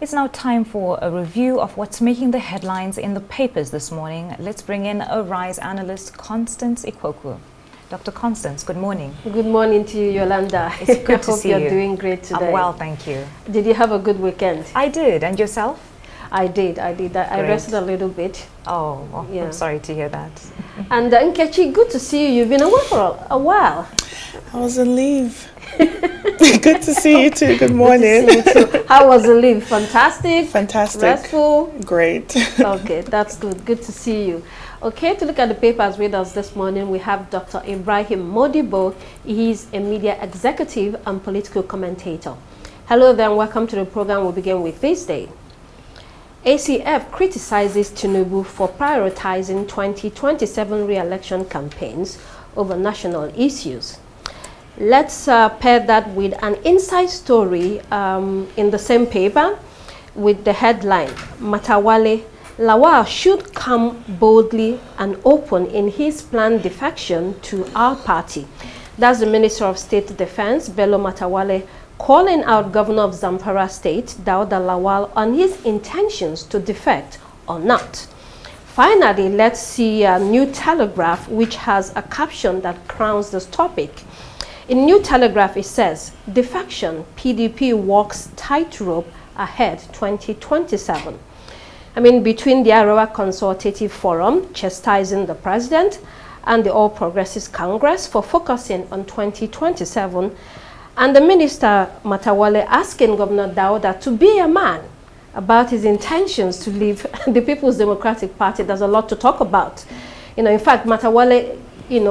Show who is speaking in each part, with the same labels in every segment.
Speaker 1: It's now time for a review of what's making the headlines in the papers this morning. Let's bring in Arise analyst Constance Ikwoku. Dr. Constance, good morning.
Speaker 2: Good morning to you, Yolanda.
Speaker 1: It's good to see you.
Speaker 2: I hope you're doing great today.
Speaker 1: I'm well, thank you.
Speaker 2: Did you have a good weekend?
Speaker 1: I did. And yourself?
Speaker 2: I did. I rested a little bit.
Speaker 1: Oh, well, yeah. I'm sorry to hear that.
Speaker 2: And Nkechi, good to see you. You've been away for a while.
Speaker 3: I was on leave. Good to see you too. Good morning.
Speaker 2: Good to see you too. How was the leave? Fantastic?
Speaker 3: Fantastic.
Speaker 2: Restful?
Speaker 3: Great.
Speaker 2: Okay, that's good. Good to see you. Okay, to look at the papers with us this morning, we have Dr. Ibrahim Modibo. He's a media executive and political commentator. Hello there and welcome to the program. We'll begin with this day. ACF criticizes Tinubu for prioritizing 2027 re-election campaigns over national issues. Let's pair that with an inside story in the same paper with the headline, Matawale, Lawal should come boldly and open in his planned defection to our party. That's the Minister of State Defense, Bello Matawale, calling out Governor of Zamfara State, Dauda Lawal, on his intentions to defect or not. Finally, let's see a New Telegraph, which has a caption that crowns this topic. In New Telegraph, it says, defection, PDP walks tightrope ahead 2027. I mean, between the Arewa Consultative Forum chastising the president and the All Progressives Congress for focusing on 2027, and the Minister Matawale asking Governor Dauda to be a man about his intentions to leave the People's Democratic Party. There's a lot to talk about. In fact, Matawale,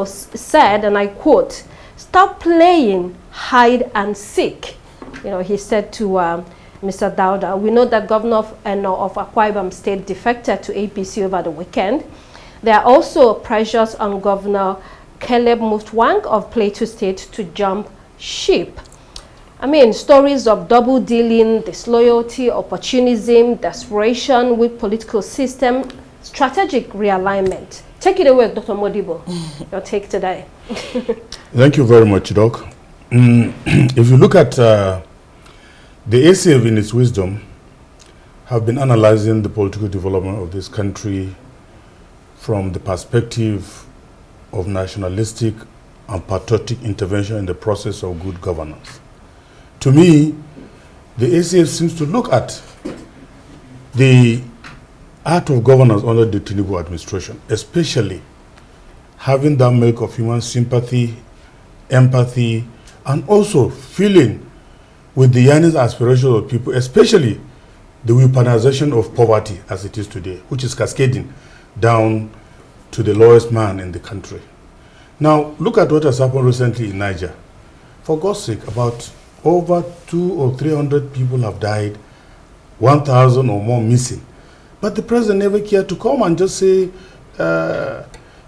Speaker 2: said, and I quote, "Stop playing hide and seek." He said to Mr. Dauda. We know that Governor of Akwa Ibom State defected to APC over the weekend. There are also pressures on Governor Caleb Mutwang of Plateau State to jump ship. I mean, stories of double dealing, disloyalty, opportunism, desperation with political system, strategic realignment. Take it away, Dr. Modibo. Your take today.
Speaker 4: Thank you very much, Doc. If you look at the ACF in its wisdom have been analyzing the political development of this country from the perspective of nationalistic and patriotic intervention in the process of good governance. To me, the ACF seems to look at the art of governance under the Tinubu administration, especially having that milk of human sympathy, empathy, and also feeling with the yearning aspirations of people, especially the weaponization of poverty as it is today, which is cascading down to the lowest man in the country. Now, look at what has happened recently in Niger. For God's sake, about over 200 or 300 people have died, 1,000 or more missing. But the president never cared to come and just say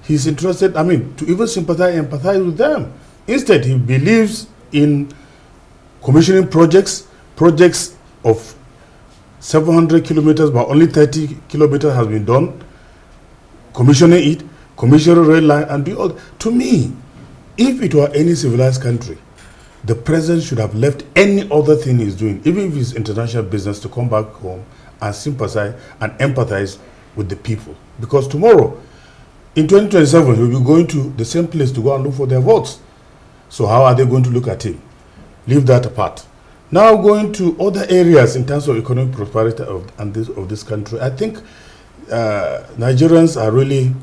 Speaker 4: he's interested, to even sympathize, empathize with them. Instead, he believes in commissioning projects of 700 kilometers, but only 30 kilometers has been done, commissioning it, commissioning rail line, and do all. To me, if it were any civilized country, the president should have left any other thing he's doing, even if it's international business, to come back home and sympathize and empathize with the people. Because tomorrow, in 2027, he'll be going to the same place to go and look for their votes. So how are they going to look at him? Leave that apart. Now going to other areas in terms of economic prosperity of this country, I think Nigerians are really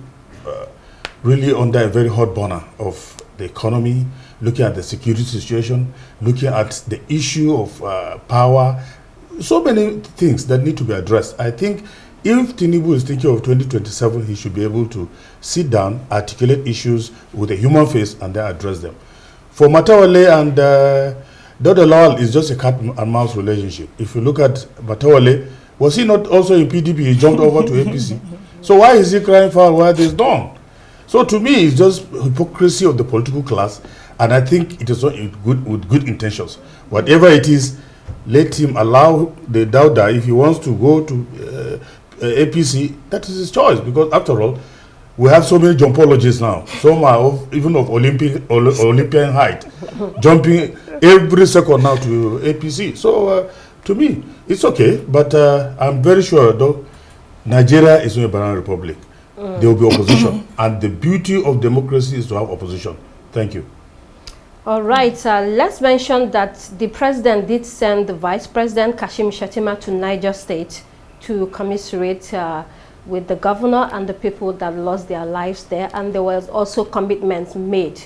Speaker 4: under a very hot burner of the economy, looking at the security situation, looking at the issue of power, so many things that need to be addressed. I think if Tinubu is thinking of 2027, he should be able to sit down, articulate issues with a human face, and then address them. For Matawale and Dauda Lawal is just a cat and mouse relationship. If you look at Matawale, was he not also in PDP? He jumped over to APC. So why is he crying foul where this done? So to me, it's just hypocrisy of the political class, and I think it is not with good intentions. Whatever it is, let him allow the Dauda, if he wants to go to APC, that is his choice, because after all, we have so many jumpologists now. Some are even of Olympian height, jumping every second now to APC. So to me, it's okay. But I'm very sure, though, Nigeria is not a banana republic. There will be opposition. And the beauty of democracy is to have opposition. Thank you.
Speaker 2: All right, let's mention that the president did send the Vice President Kashim Shettima to Niger State to commiserate with the governor and the people that lost their lives there. And there was also commitments made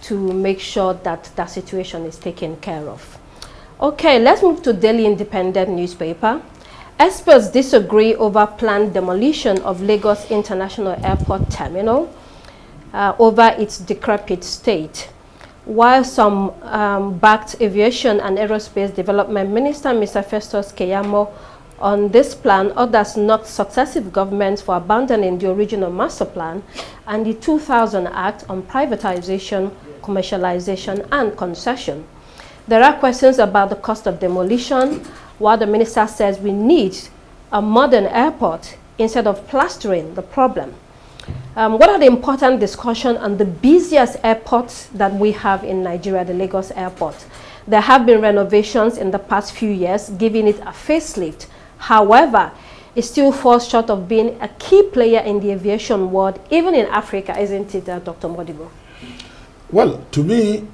Speaker 2: to make sure that that situation is taken care of. Okay, let's move to Daily Independent newspaper. Experts disagree over planned demolition of Lagos International Airport Terminal over its decrepit state. While some backed Aviation and Aerospace Development Minister, Mr. Festus Keyamo, on this plan, others knocked successive governments for abandoning the original master plan and the 2000 Act on privatization, commercialization, and concession. There are questions about the cost of demolition, while the minister says we need a modern airport instead of plastering the problem. What are the important discussions on the busiest airports that we have in Nigeria, the Lagos airport? There have been renovations in the past few years, giving it a facelift. However, it still falls short of being a key player in the aviation world, even in Africa, isn't it, Dr. Modibo?
Speaker 4: Well, to me,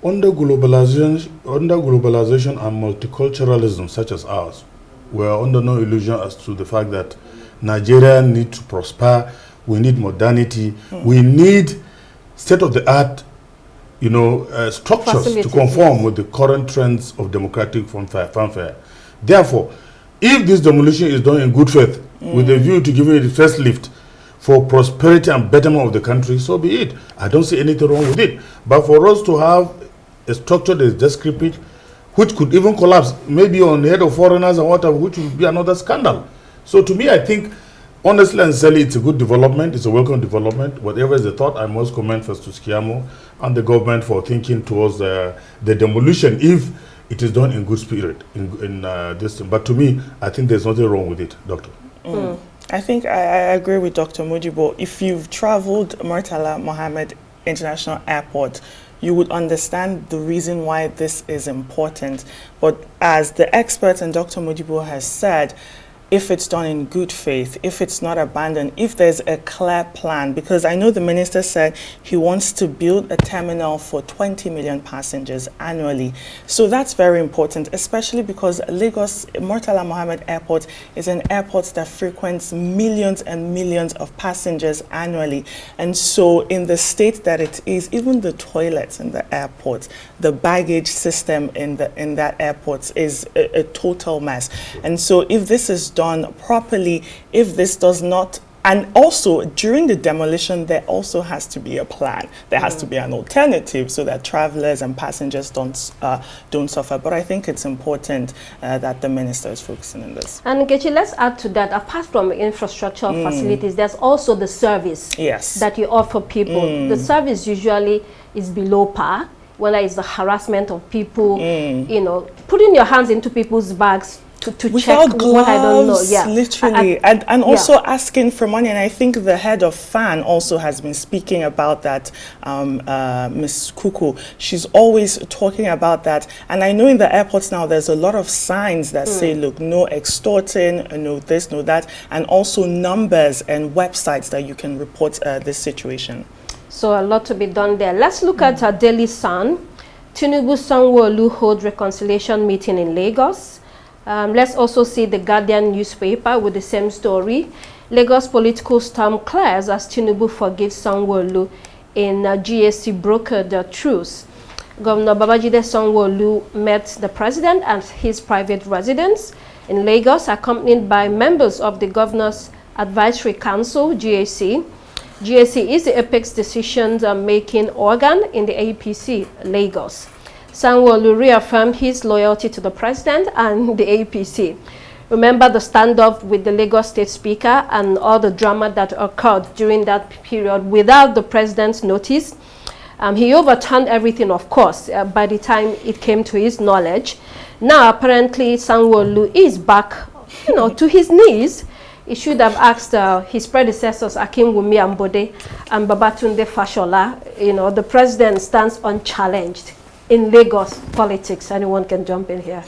Speaker 4: under globalization and multiculturalism such as ours, we are under no illusion as to the fact that Nigeria needs to prosper. We need modernity. We need state-of-the-art, structures
Speaker 2: Facilities,
Speaker 4: to conform
Speaker 2: yes,
Speaker 4: with the current trends of democratic fanfare. Therefore, if this demolition is done in good faith, with a view to giving it a first lift for prosperity and betterment of the country, so be it. I don't see anything wrong with it. But for us to have a structure that is decrepit, which could even collapse, maybe on the head of foreigners and whatever, which would be another scandal. So to me, I think, honestly and sincerely, it's a good development. It's a welcome development. Whatever is the thought, I must commend Festus Keyamo and the government for thinking towards the demolition, if it is done in good spirit in this thing. But to me, I think there's nothing wrong with it, Doctor.
Speaker 3: I think I agree with Dr. Modibo. If you've traveled Murtala Mohammed International Airport, you would understand the reason why this is important. But as the experts and Dr. Modibo has said, if it's done in good faith, if it's not abandoned, if there's a clear plan, because I know the minister said he wants to build a terminal for 20 million passengers annually. So that's very important, especially because Lagos Murtala Mohammed Airport is an airport that frequents millions and millions of passengers annually. And so in the state that it is, even the toilets in the airport, the baggage system in that airport is a total mess. And so if this is done properly, if this does not, and also during the demolition, there also has to be a plan. There has to be an alternative so that travelers and passengers don't suffer. But I think it's important that the minister is focusing on this.
Speaker 2: And Nkechi, let's add to that, apart from infrastructure facilities, there's also the service that you offer people. The service usually is below par, whether it's the harassment of people, putting your hands into people's bags to
Speaker 3: without
Speaker 2: check
Speaker 3: gloves,
Speaker 2: what I don't know. Yeah,
Speaker 3: literally, and also asking for money. And I think the head of FAN also has been speaking about that. Ms. Kuku, she's always talking about that. And I know in the airports now there's a lot of signs that say, look, no extorting, no this, no that, and also numbers and websites that you can report this situation.
Speaker 2: So a lot to be done there. Let's look at our Daily Sun. Tinubu Sanwo-Olu hold reconciliation meeting in Lagos. Let's also see the Guardian newspaper with the same story. Lagos political storm clears as Tinubu forgives Sanwo-Olu in GAC brokered truce. Governor Babajide Sanwo-Olu met the president at his private residence in Lagos, accompanied by members of the Governor's Advisory Council, GAC. GAC is the apex decision-making organ in the APC, Lagos. Sanwo-Olu reaffirmed his loyalty to the president and the APC. Remember the standoff with the Lagos State Speaker and all the drama that occurred during that period without the president's notice. He overturned everything, of course, by the time it came to his knowledge. Now, apparently, Sanwo-Olu is back, to his knees. He should have asked his predecessors, Akinwumi Ambode and Babatunde Fashola. The president stands unchallenged in Lagos politics. Anyone can jump in here.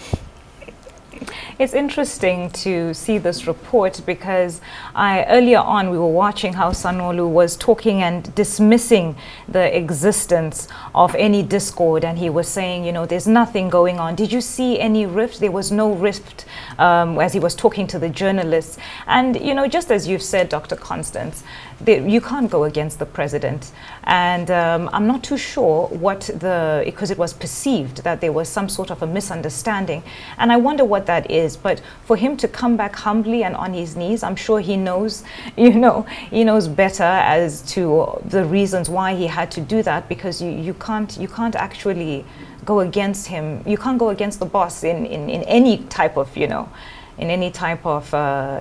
Speaker 1: It's interesting to see this report because earlier on we were watching how Sanwo-Olu was talking and dismissing the existence of any discord, and he was saying, you know, there's nothing going on. Did you see any rift? There was no rift as he was talking to the journalists. And, you know, just as you've said, Dr. Constance, you can't go against the president. And I'm not too sure because it was perceived that there was some sort of a misunderstanding. And I wonder what that is. But for him to come back humbly and on his knees, I'm sure he knows, you know, he knows better as to the reasons why he had to do that, because you can't actually go against him. You can't go against the boss in any type of, you know, in any type of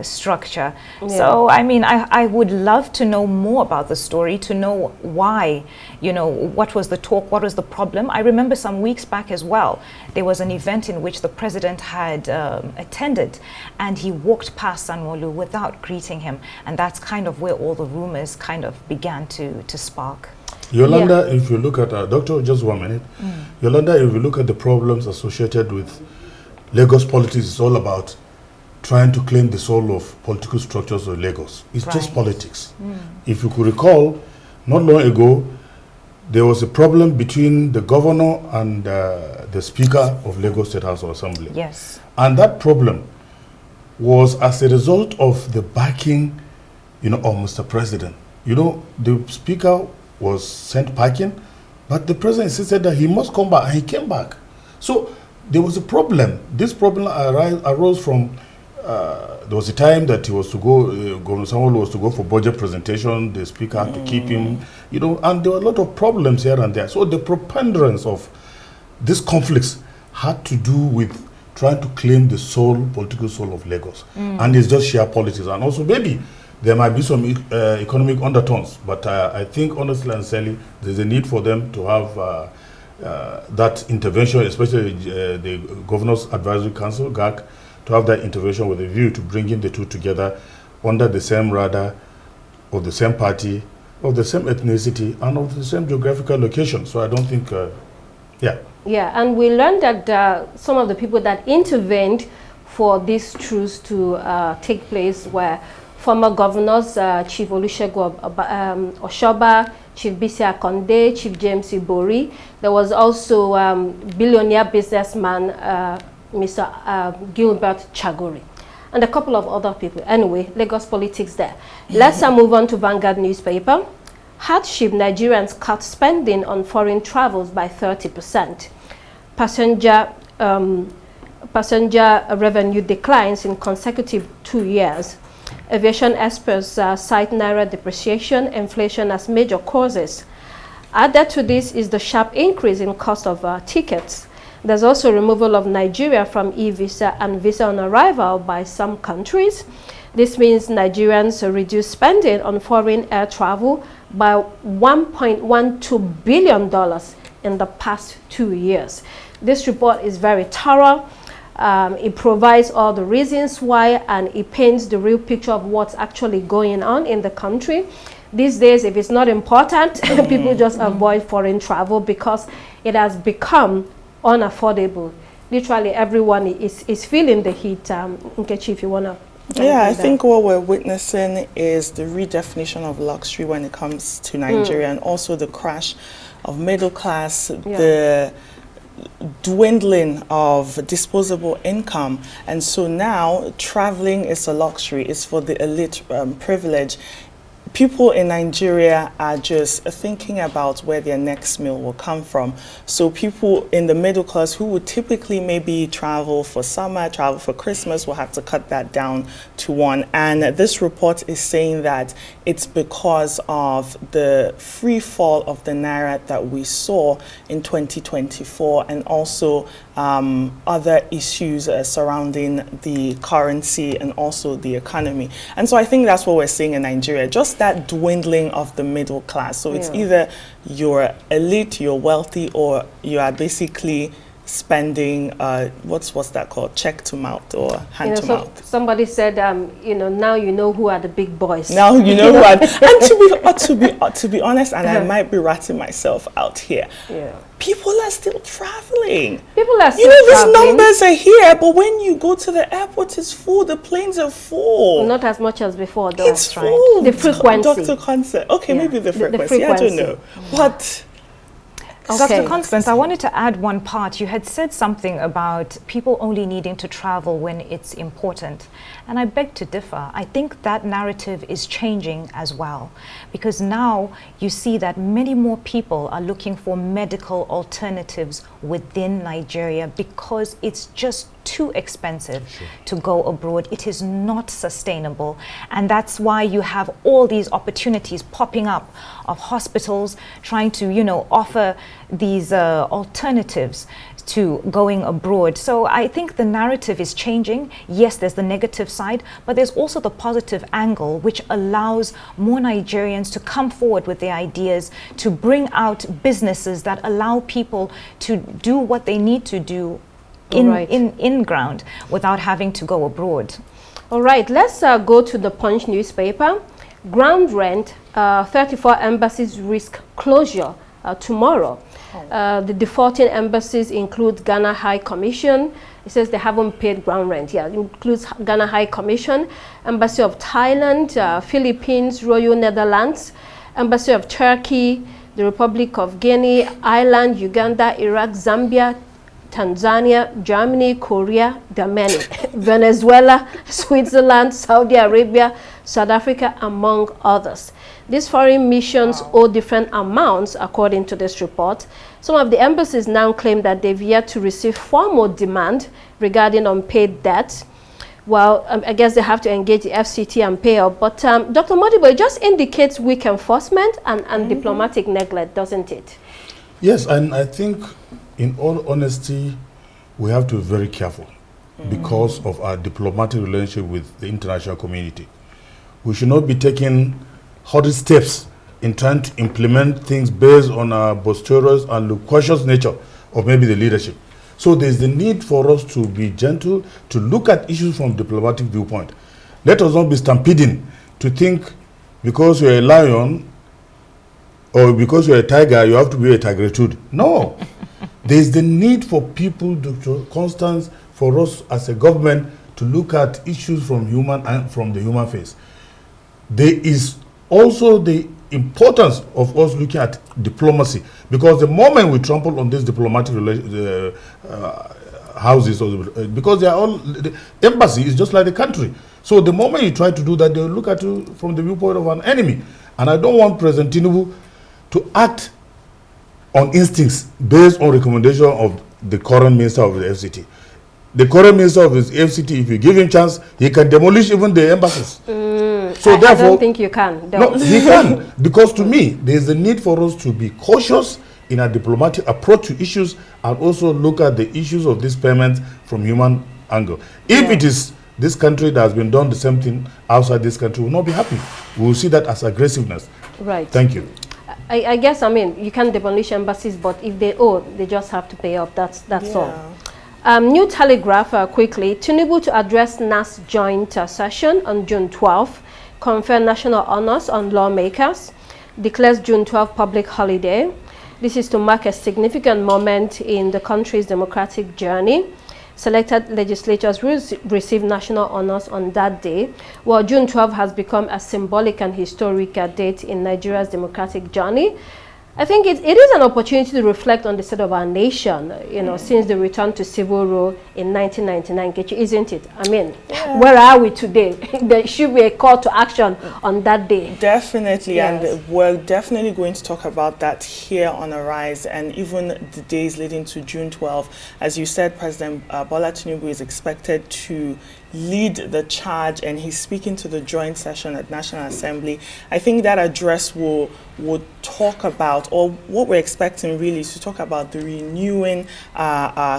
Speaker 1: structure. Yeah. So, I mean, I would love to know more about the story, to know why, you know, what was the talk, what was the problem. I remember some weeks back as well, there was an event in which the president had attended, and he walked past Sanwo-Olu without greeting him. And that's kind of where all the rumors kind of began to spark.
Speaker 4: Yolanda, if you look at, Doctor, just 1 minute. Yolanda, if you look at the problems associated with Lagos politics, it's all about trying to claim the soul of political structures of Lagos. It's just politics. If you could recall, not long ago, there was a problem between the governor and the speaker of Lagos State House of Assembly.
Speaker 1: Yes.
Speaker 4: And that problem was as a result of the backing, you know, of Mr. President. You know, the speaker was sent packing, but the president insisted that he must come back, and he came back. So there was a problem. This problem arose from there was a time that he was to go, Governor Sanwo-Olu was to go for budget presentation, the speaker had to keep him, you know, and there were a lot of problems here and there. So the preponderance of these conflicts had to do with trying to claim the political soul of Lagos. And it's just sheer politics. And also maybe there might be some economic undertones, but I think honestly and sincerely, there's a need for them to have that intervention, especially the Governor's Advisory Council, GAC, to have that intervention with a view to bringing the two together under the same radar, of the same party, of the same ethnicity, and of the same geographical location. So I don't think, yeah. Yeah,
Speaker 2: and we learned that some of the people that intervened for this truce to take place were former governors, Chief Olusegun Oshoba, Chief Bisi Akonde, Chief James Ibori. There was also billionaire businessman, Mr. Gilbert Chagori, and a couple of other people. Anyway, Lagos politics there. Let's move on to Vanguard newspaper. Hardship: Nigerians cut spending on foreign travels by 30%. Passenger revenue declines in consecutive 2 years. Aviation experts cite Naira depreciation, inflation as major causes. Added to this is the sharp increase in cost of tickets. There's also removal of Nigeria from e-visa and visa on arrival by some countries. This means Nigerians reduce spending on foreign air travel by $1.12 billion in the past 2 years. This report is very thorough. It provides all the reasons why, and it paints the real picture of what's actually going on in the country. These days, if it's not important, people just avoid foreign travel because it has become unaffordable. Literally everyone is feeling the heat. Nkechi, if you want to.
Speaker 3: Yeah, I think what we're witnessing is the redefinition of luxury when it comes to Nigeria, and also the crash of middle class, the dwindling of disposable income. And so now traveling is a luxury, it's for the elite privilege. People in Nigeria are just thinking about where their next meal will come from. So people in the middle class who would typically maybe travel for summer, travel for Christmas, will have to cut that down to one. And this report is saying that it's because of the free fall of the Naira that we saw in 2024, and also other issues surrounding the currency and also the economy. And so I think that's what we're seeing in Nigeria, just that dwindling of the middle class. So it's either you're elite, you're wealthy, or you are basically spending, what's that called? Check to mouth or hand to mouth.
Speaker 2: Somebody said, now you know who are the big boys.
Speaker 3: Now you know who are, and to be honest, and I might be ratting myself out here.
Speaker 2: Yeah.
Speaker 3: People are still traveling.
Speaker 2: People are still
Speaker 3: these
Speaker 2: traveling.
Speaker 3: numbers are here, but when you go to the airport, it's full. The planes are full.
Speaker 2: Not as much as before, though.
Speaker 3: It's full.
Speaker 2: The frequency.
Speaker 3: Dr. Constance. Okay, maybe the frequency.
Speaker 2: The
Speaker 3: I don't know. But
Speaker 1: Dr. Constance, I wanted to add one part. You had said something about people only needing to travel when it's important. And I beg to differ. I think that narrative is changing as well. Because now you see that many more people are looking for medical alternatives within Nigeria because it's just too expensive to go abroad. It is not sustainable. And that's why you have all these opportunities popping up of hospitals trying to, offer these alternatives to going abroad. So I think the narrative is changing. Yes, there's the negative side, but there's also the positive angle, which allows more Nigerians to come forward with their ideas, to bring out businesses that allow people to do what they need to do in ground without having to go abroad.
Speaker 2: All right, let's go to the Punch newspaper. Ground rent, 34 embassies risk closure tomorrow. The defaulting embassies include Ghana High Commission. It says they haven't paid ground rent. Yeah, it includes Ghana High Commission, Embassy of Thailand, Philippines, Royal Netherlands, Embassy of Turkey, the Republic of Guinea, Ireland, Uganda, Iraq, Zambia, Tanzania, Germany, Korea, there are many, Venezuela, Switzerland, Saudi Arabia, South Africa, among others. These foreign missions owe different amounts, according to this report. Some of the embassies now claim that they've yet to receive formal demand regarding unpaid debt. Well, I guess they have to engage the FCT and pay up. But Dr. Modibo, it just indicates weak enforcement and diplomatic neglect, doesn't it?
Speaker 4: Yes, and I think, in all honesty, we have to be very careful because of our diplomatic relationship with the international community. We should not be taking hurried steps in trying to implement things based on our boisterous and loquacious nature of maybe the leadership. So there's the need for us to be gentle, to look at issues from diplomatic viewpoint. Let us not be stampeding to think because you're a lion or because you're a tiger, you have to be a tigritude. No. There's the need for people, Dr. Constance, for us as a government to look at issues from the human face. There is also the importance of us looking at diplomacy, because the moment we trample on these diplomatic houses, because they are all, the embassy is just like the country. So the moment you try to do that, they'll look at you from the viewpoint of an enemy. And I don't want President Tinubu to act on instincts based on recommendation of the current minister of the FCT. The current minister of the FCT, if you give him chance, he can demolish even the embassies. So therefore,
Speaker 2: I don't think you can.
Speaker 4: No, he can. Because to me, there is a need for us to be cautious in a diplomatic approach to issues and also look at the issues of these payments from human angle. If it is this country that has been done the same thing outside this country, we will not be happy. We will see that as aggressiveness.
Speaker 2: Right.
Speaker 4: Thank you.
Speaker 2: I guess, you can demolish embassies, but if they owe, they just have to pay up. That's all. New Telegraph, quickly. Tinubu to address NAS joint session on June 12th. Confer national honors on lawmakers. Declares June 12th public holiday. This is to mark a significant moment in the country's democratic journey. Selected legislatures will receive national honors on that day, while June 12 has become a symbolic and historic date in Nigeria's democratic journey. I think it is an opportunity to reflect on the state of our nation, since the return to civil rule in 1999, isn't it? Where are we today? There should be a call to action on that day.
Speaker 3: Definitely, and we're definitely going to talk about that here on Arise, and even the days leading to June 12. As you said, President Bola Tinubu is expected to lead the charge, and he's speaking to the joint session at National Assembly. I think that address will talk about, or what we're expecting really is to talk about the renewing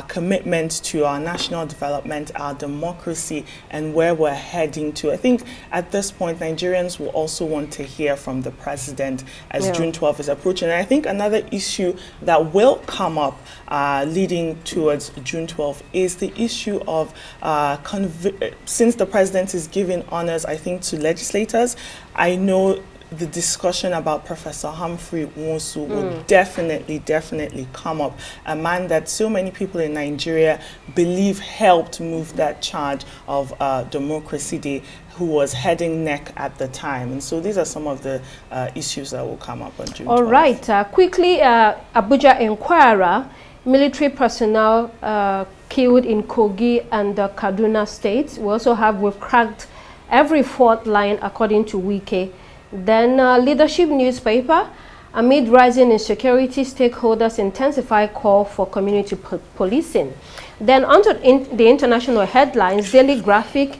Speaker 3: commitment to our national development, our democracy, and where we're heading to. I think at this point, Nigerians will also want to hear from the president as June 12th is approaching. And I think another issue that will come up leading towards June 12th is the issue of, since the president is giving honors, I think, to legislators, I know the discussion about Professor Humphrey Nwosu will definitely come up. A man that so many people in Nigeria believe helped move that charge of Democracy Day, who was heading NEC at the time. And so these are some of the issues that will come up on June 12th.
Speaker 2: All right. Quickly, Abuja Inquirer, military personnel killed in Kogi and Kaduna states. We also have, we've cracked every fourth line according to Wike. Then leadership newspaper, amid rising insecurity, stakeholders intensify call for community policing. Then onto the international headlines, Daily Graphic,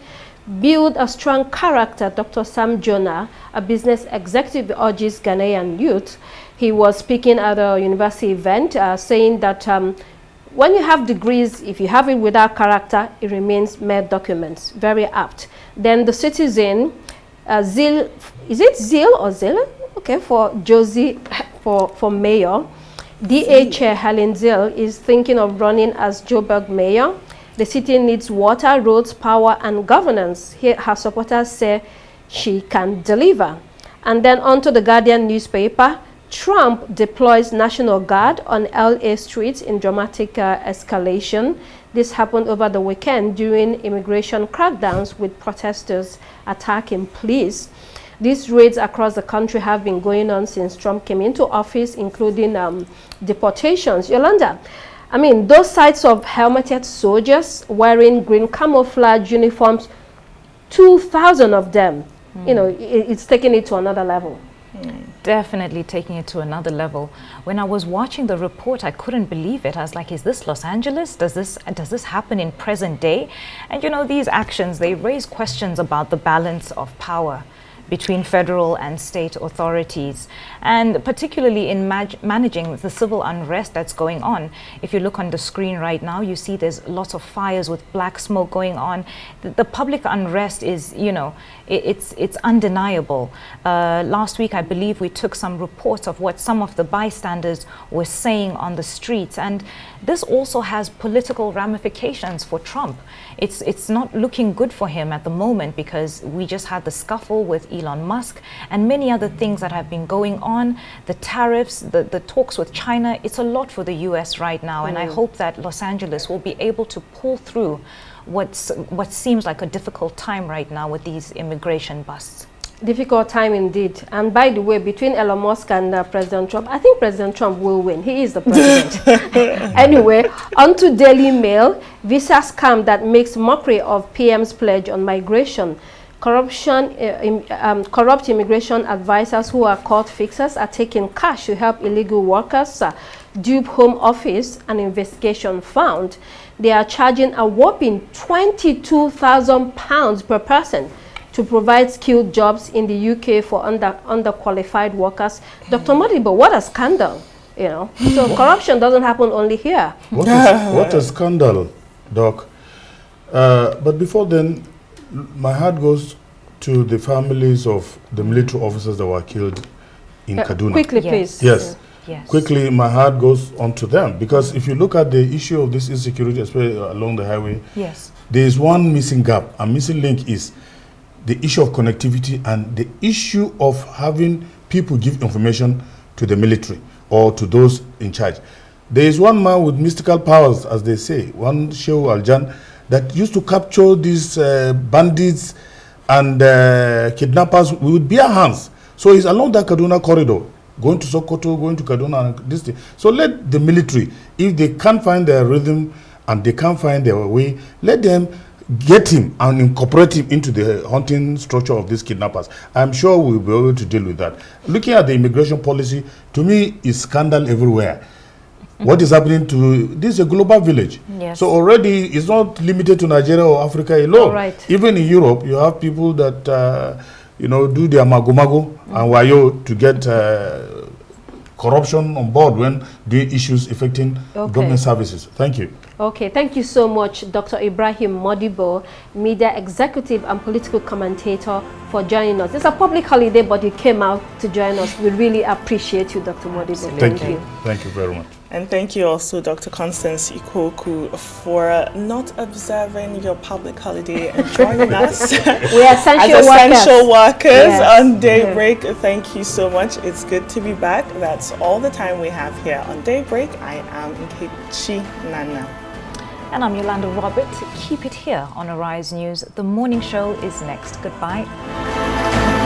Speaker 2: build a strong character. Dr. Sam Jonah, a business executive, urges Ghanaian youth. He was speaking at a university event saying that when you have degrees, if you have it without character, it remains mere documents. Very apt. Then the Citizen, Zeal, is it Zeal or Zeal? Okay, for Josie, for mayor. DA Chair Helen Zeal is thinking of running as Joburg mayor. The city needs water, roads, power, and governance. Here, her supporters say she can deliver. And then onto the Guardian newspaper, Trump deploys National Guard on LA streets in dramatic escalation. This happened over the weekend during immigration crackdowns with protesters attacking police. These raids across the country have been going on since Trump came into office, including deportations. Yolanda, I mean, those sights of helmeted soldiers wearing green camouflage uniforms, 2,000 of them, you know, it's taking it to another level.
Speaker 1: Definitely taking it to another level. When I was watching the report, I couldn't believe it. I was like, is this Los Angeles? Does this happen in present day? And you know, these actions, they raise questions about the balance of power between federal and state authorities, and particularly in managing the civil unrest that's going on. If you look on the screen right now, you see there's lots of fires with black smoke going on. The public unrest is, you know, it's undeniable. Last week, I believe we took some reports of what some of the bystanders were saying on the streets, and this also has political ramifications for Trump. It's not looking good for him at the moment, because we just had the scuffle with Elon Musk and many other things that have been going on, the tariffs, the talks with China. It's a lot for the US right now, and I hope that Los Angeles will be able to pull through what seems like a difficult time right now with these immigration busts.
Speaker 2: Difficult time indeed. And by the way, between Elon Musk and President Trump, I think President Trump will win. He is the president. Anyway, on to Daily Mail, visa scam that makes mockery of PM's pledge on migration. Corrupt immigration advisors who are court fixers are taking cash to help illegal workers dupe Home Office, an investigation found. They are charging a whopping £22,000 per person to provide skilled jobs in the UK for underqualified workers. Dr. Modibo, what a scandal, you know. So corruption doesn't happen only here.
Speaker 4: What a scandal, Doc. But before then, my heart goes to the families of the military officers that were killed in Kaduna.
Speaker 2: Quickly, please.
Speaker 4: Yes. Yes. Quickly, my heart goes on to them, because if you look at the issue of this insecurity, especially along the highway,
Speaker 1: yes,
Speaker 4: there is one missing gap. A missing link is the issue of connectivity and the issue of having people give information to the military or to those in charge. There is one man with mystical powers, as they say, one Shehu Aljan, that used to capture these bandits and kidnappers with bare hands. So he's along that Kaduna corridor, going to Sokoto, going to Kaduna, and this thing. So let the military, if they can't find their rhythm and they can't find their way, let them get him and incorporate him into the hunting structure of these kidnappers. I'm sure we'll be able to deal with that. Looking at the immigration policy, to me, is scandal everywhere. What is happening to this is a global village.
Speaker 1: Yes.
Speaker 4: So already it's not limited to Nigeria or Africa alone.
Speaker 2: All right.
Speaker 4: Even in Europe, you have people that do their mago-mago and wayo to get corruption on board when doing issues affecting government services. Thank you.
Speaker 2: Okay, thank you so much, Dr. Ibrahim Modibo, media executive and political commentator, for joining us. It's a public holiday, but you came out to join us. We really appreciate you, Dr. Modibo.
Speaker 4: Thank you. Thank you very much.
Speaker 3: And thank you also, Dr. Constance Ikoku, for not observing your public holiday and joining us
Speaker 2: We are essential
Speaker 3: as essential workers
Speaker 2: Yes.
Speaker 3: on Daybreak. Thank you so much. It's good to be back. That's all the time we have here on Daybreak. I am Nkechi Nana.
Speaker 1: And I'm Yolanda Robert. Keep it here on Arise News. The morning show is next. Goodbye.